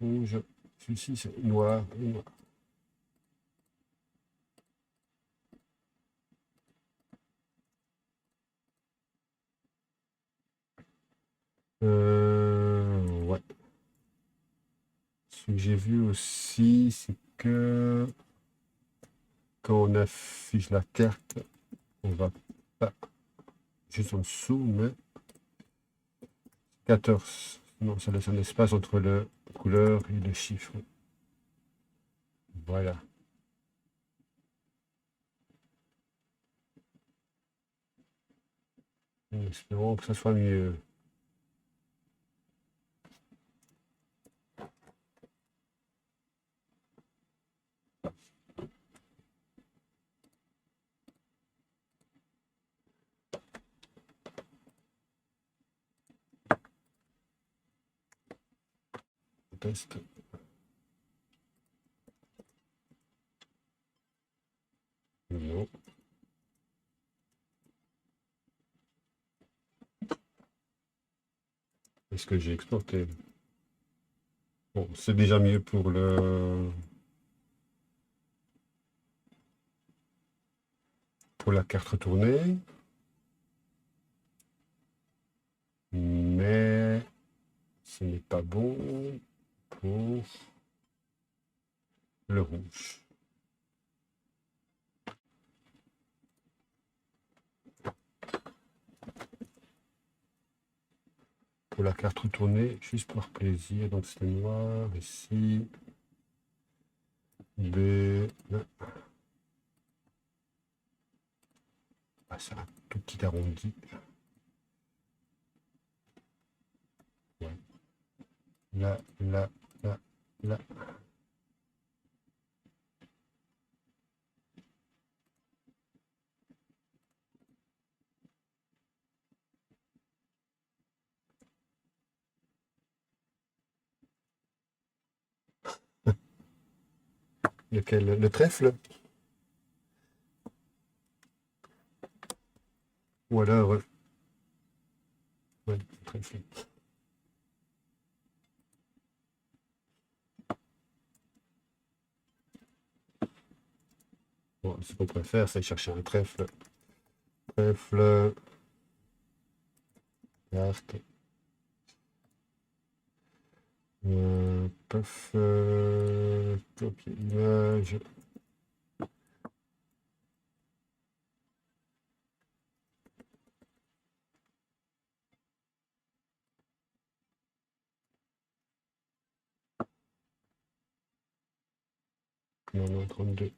rouge, celui-ci c'est noir et noir. Ouais. Ce que j'ai vu aussi, c'est que quand on affiche la carte, on va pas juste en dessous, mais 14. Non, ça laisse un espace entre la couleur et le chiffre. Voilà. Espérons que ça soit mieux. On teste. Non. Est-ce que j'ai exporté? Bon, c'est déjà mieux pour la carte retournée. Mais ce n'est pas bon pour le rouge. Pour la carte retournée, juste par plaisir, donc c'est noir ici. B. Ah, c'est un tout petit arrondi. Ouais. Là, là, là, là. Lequel? Le trèfle? Ou alors, ouais, le trèfle. Bon, ce qu'on pourrait faire, c'est chercher un trèfle. Trèfle, carte. Paf, copier image. Non, non, 32.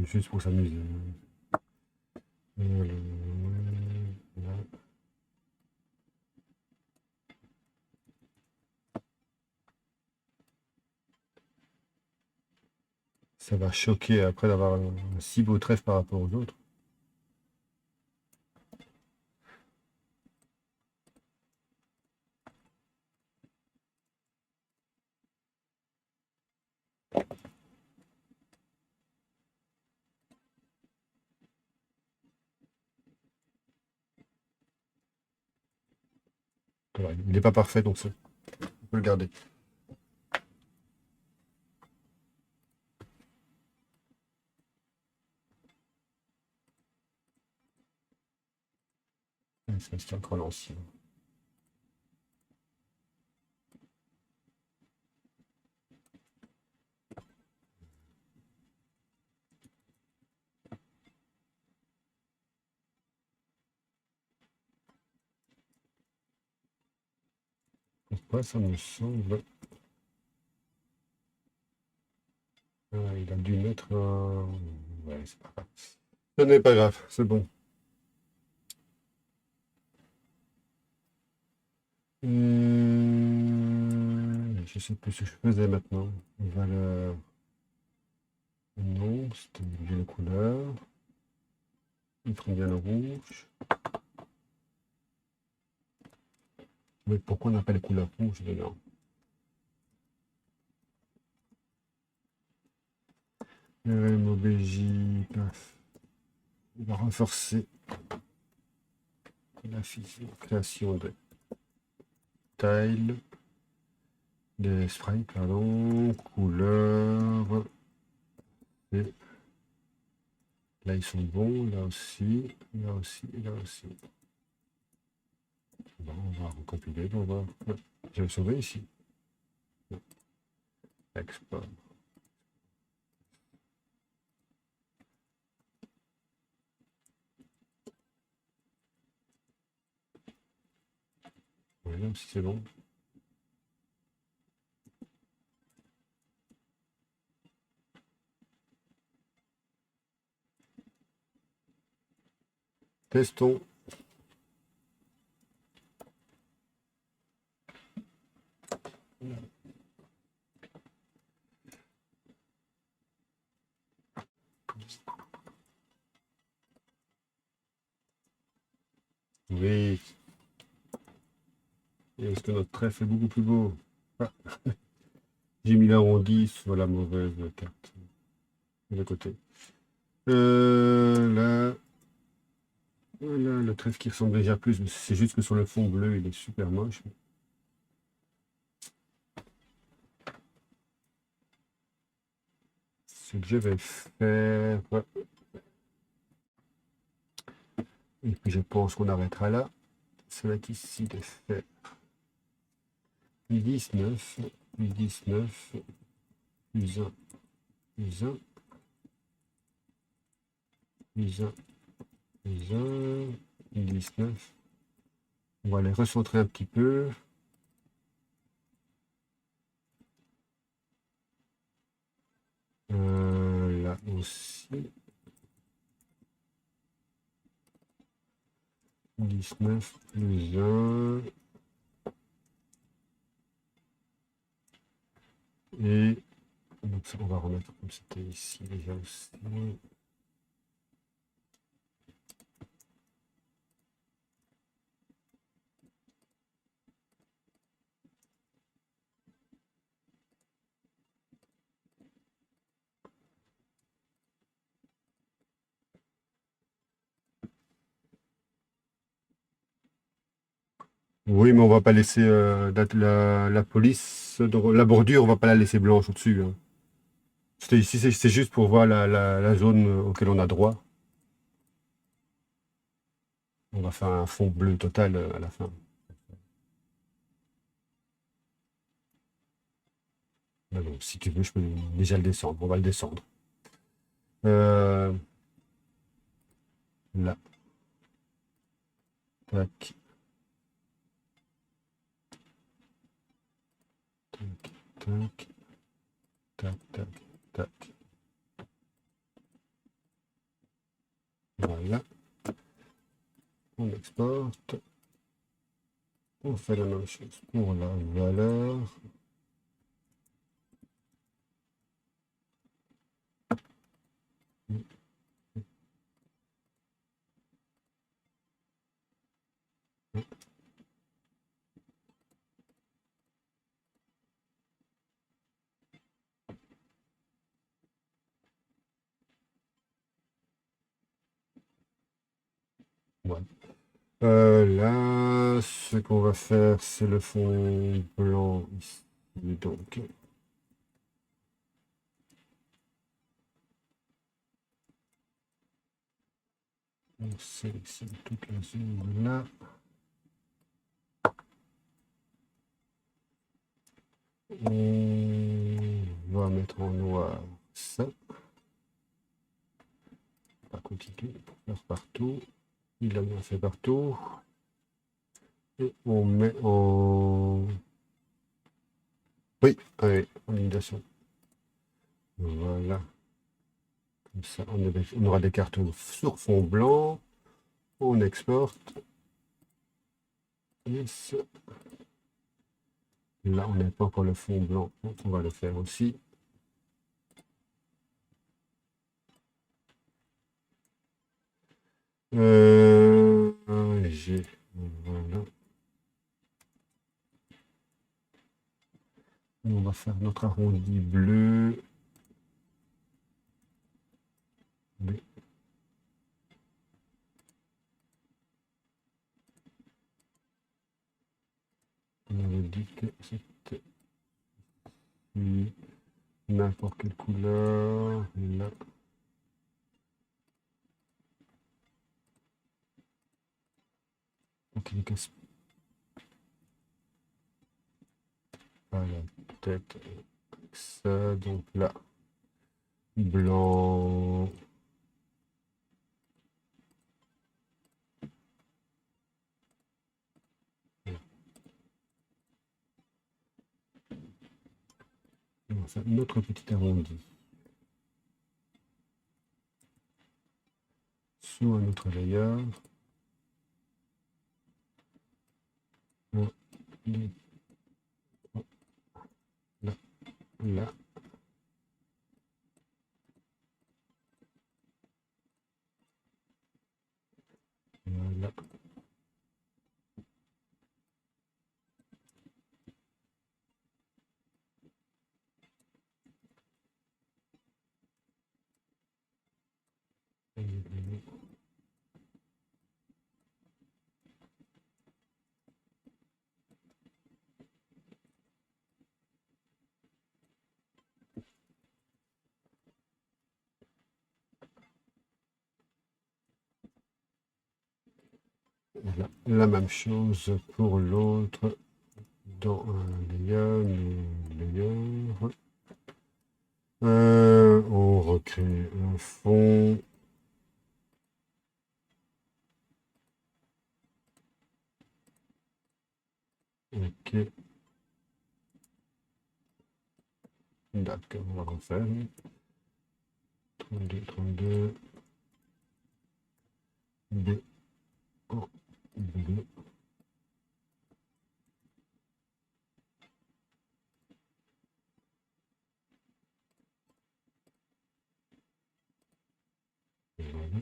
Juste pour s'amuser. Voilà. Ça va choquer après d'avoir un si beau trèfle par rapport aux autres. Voilà, il n'est pas parfait, donc on peut le garder. ça c'est encore l'ancien. Pourquoi ça me semble... Ah, il a dû mettre un... Ouais, c'est pas grave. Ce n'est pas grave, c'est bon. Je sais plus ce que je faisais maintenant. Valeur. Non, c'était les couleurs. Il prend bien le rouge. Mais pourquoi on n'a pas les couleurs rouges dedans? MOBJ, paf. On va renforcer la création de tiles, des sprites, pardon, couleurs. Et là, ils sont bons, là aussi, là aussi, et là aussi. Bon, on va recompiler, on va... Je vais sauver ici. Export. Voilà, si c'est bon. Testons. Oui. Et est-ce que notre trèfle est beaucoup plus beau? Ah. J'ai mis l'arrondi sur la mauvaise carte. De côté. Là, voilà, le trèfle qui ressemble déjà plus, mais c'est juste que sur le fond bleu, il est super moche. Ce que je vais faire... Et puis je pense qu'on arrêtera là. Ça va être ici de faire 19, plus 19, plus 1, plus 1, plus 1, plus 1, 19. On va les recentrer un petit peu. Là aussi. 19 plus 1. Et donc ça, on va remettre comme c'était ici déjà aussi. Oui, mais on va pas laisser la police, la bordure, on va pas la laisser blanche au-dessus, hein. C'était ici, c'est juste pour voir la zone auquel on a droit. On va faire un fond bleu total à la fin. Mais bon, si tu veux, je peux déjà le descendre. On va le descendre. Là. Tac. Tac. Tac. Tac. Tac. Tac. Voilà. On exporte. On fait la même chose pour la valeur. Voilà. Là, ce qu'on va faire, c'est le fond blanc ici. Donc, On sélectionne toute la zone là. On va mettre en noir ça. Pas compliqué pour faire partout. Il a bien fait partout. Et on met en... Oui, allez, en inondation. Voilà. Comme ça, on aura des cartes sur fond blanc. On exporte. Yes. Là, on n'a pas encore le fond blanc. Donc on va le faire aussi. G. Voilà. On va faire notre arrondi bleu. B. On avait dit que c'était n'importe quelle couleur. Là. Donc il casse pas la tête. Ça, donc là. Blanc. On va faire notre petit arrondi. Sous un autre layer. 1, 2, 3. Là. Là. Voilà. Voilà. La même chose pour l'autre. Dans un layer. On recrée un fond. Ok. D'accord, on va refaire. 32. B. En bleu. Voilà.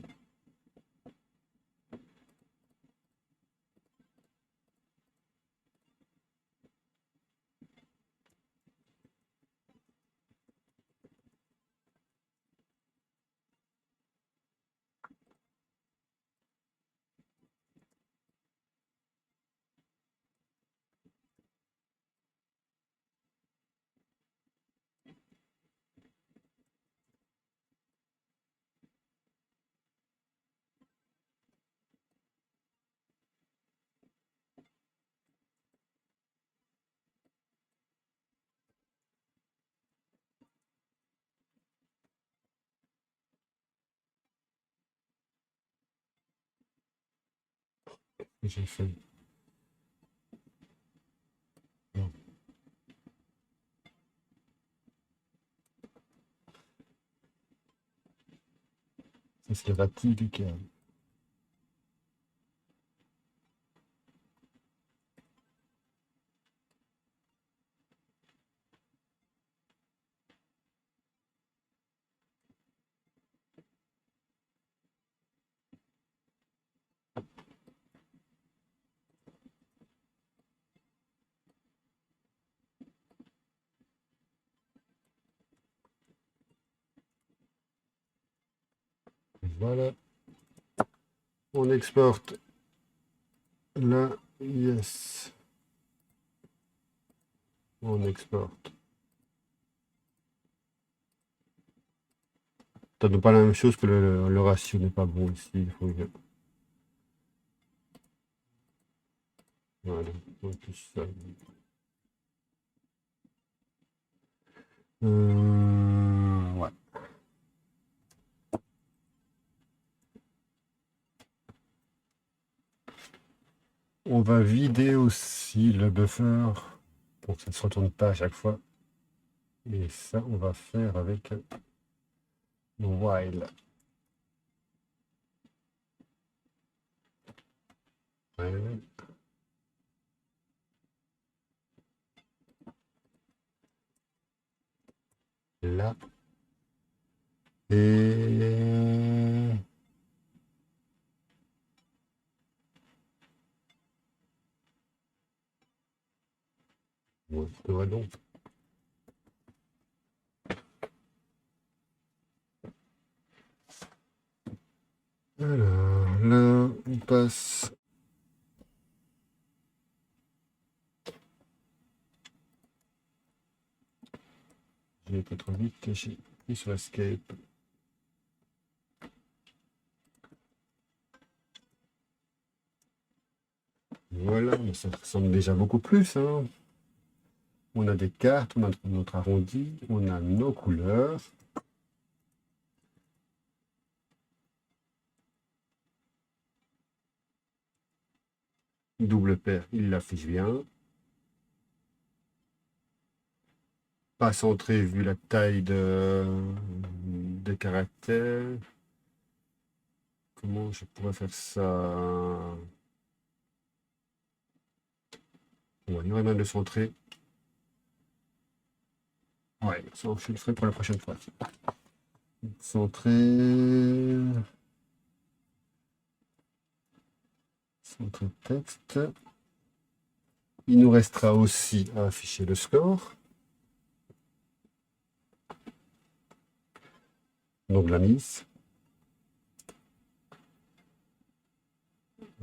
J'ai fait. Non, ça c'est radical. Voilà. On exporte là. Yes. On exporte. Ça donne pas la même chose que le ratio n'est pas bon ici. Il faut Voilà. En plus, ouais. On va vider aussi le buffer pour que ça ne se retourne pas à chaque fois. Et ça, on va faire avec le while. Ouais. Là. Et... Ouais, ça va donc. Alors, là, on passe... J'ai été trop vite, j'ai pris sur Escape. Voilà, mais ça ressemble déjà beaucoup plus, hein. On a des cartes, on a notre arrondi, on a nos couleurs. Double paire, il l'affiche bien. Pas centré vu la taille des caractères. Comment je pourrais faire ça? Bon, il y aurait même de centrer. Ouais, ça, je le ferai pour la prochaine fois. Centrer. Centrer texte. Il nous restera aussi à afficher le score. Donc la mise.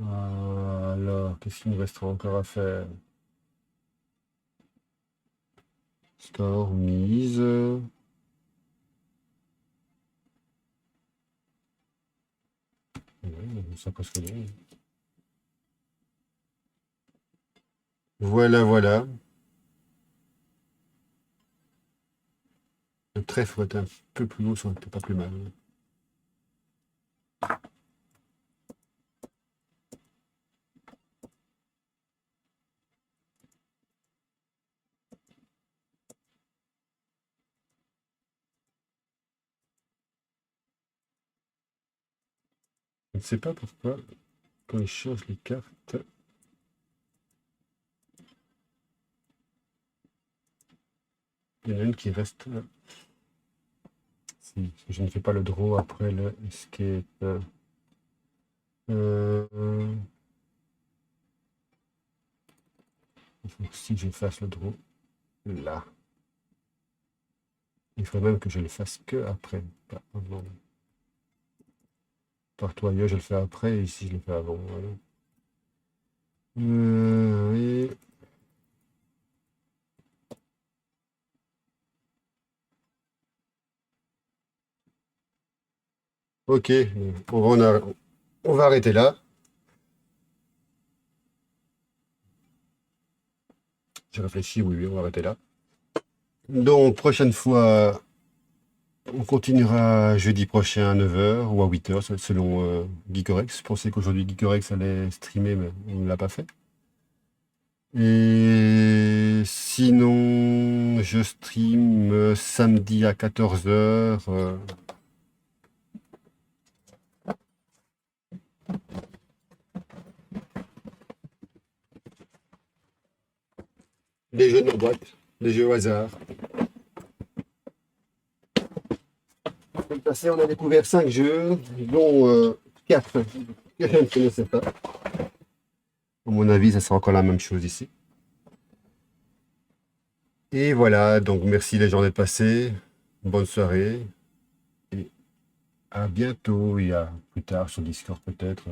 Alors, qu'est-ce qu'il nous restera encore à faire? Score, mise. Ouais, ça presque bon. Voilà, voilà. Le trèfle est un peu plus haut, ça n'était pas plus mal. Je ne sais pas pourquoi, quand il change les cartes, il y en a une qui reste. Si je ne fais pas le draw après le escape. Il faut aussi que je fasse le draw là. Il faudrait même que je le fasse que après, pas avant. Partout ailleurs, je le fais après, et ici, je le fais avant. Voilà. Oui. Ok, on va arrêter là. J'ai réfléchi, oui, on va arrêter là. Donc, prochaine fois, on continuera jeudi prochain à 9h ou à 8h, selon Geekorex. Je pensais qu'aujourd'hui Geekorex allait streamer, mais on ne l'a pas fait. Et sinon, je stream samedi à 14h. Des jeux de boîte, des jeux au hasard. L'année passée, on a découvert 5 jeux, dont 4 que je ne connaissais pas. À mon avis, ça sera encore la même chose ici. Et voilà, donc merci les gens d'être passés. Bonne soirée. Et à bientôt et à plus tard sur Discord peut-être.